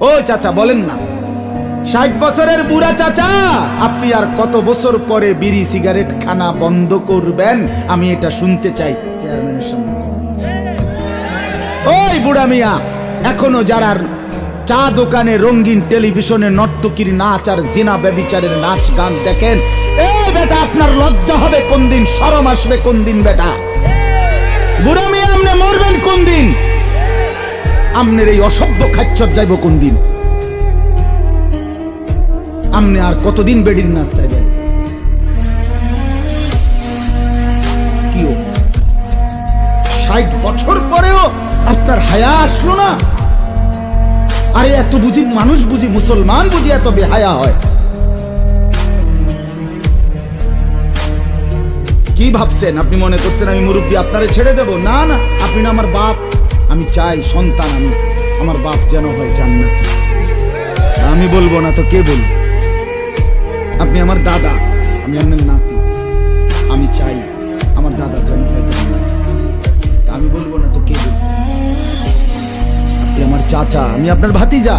ও চাচা বলেন না, 60 বছরের বুড়া চাচা, আপনি আর কত বছর পরে বিড়ি সিগারেট খানা বন্ধ করবেন? আমি এটা শুনতে চাই চেয়ারম্যানের সামনে। ওই বুড়া মিয়া, এখনো যারা চা দোকানে, রঙিন টেলিভিশনে নর্তকীর নাচ আর জিনা ব্যভিচারের নাচ গান দেখেন, এই বেটা আপনার লজ্জা হবে কোন দিন, শরম আসবে কোন দিন? বেটা বুড়া মিয়া, আপনি মরবেন কোন দিন? আমনের এই অসভ্য খাচ্চর যাইব কোন দিন? আমনে আর কতদিন বেডির নাচ চাইবেন? কি 60 বছর পরেও আপনার হায়া আসলো না? আরে এত বুঝি মানুষ, বুঝি মুসলমান, বুঝি এত বেহায়া হয়? কি ভাবছেন? আপনি মনে করছেন আমি মুরব্বী আপনারে ছেড়ে দেব? না না, আপনি না আমার বাপ। আমি চাই সন্তান, আমি আমার বাপ যেন হয় জান্নাতি। আমি বলবো না তো কে বলবো? আপনি আমার দাদা, আমি আপনার নাতি। আমি চাই আমার দাদা যেন হয় জান্নাতি। আমি বলবো না তো কে বলবো? আপনি আমার চাচা, আমি আপনার ভাতিজা।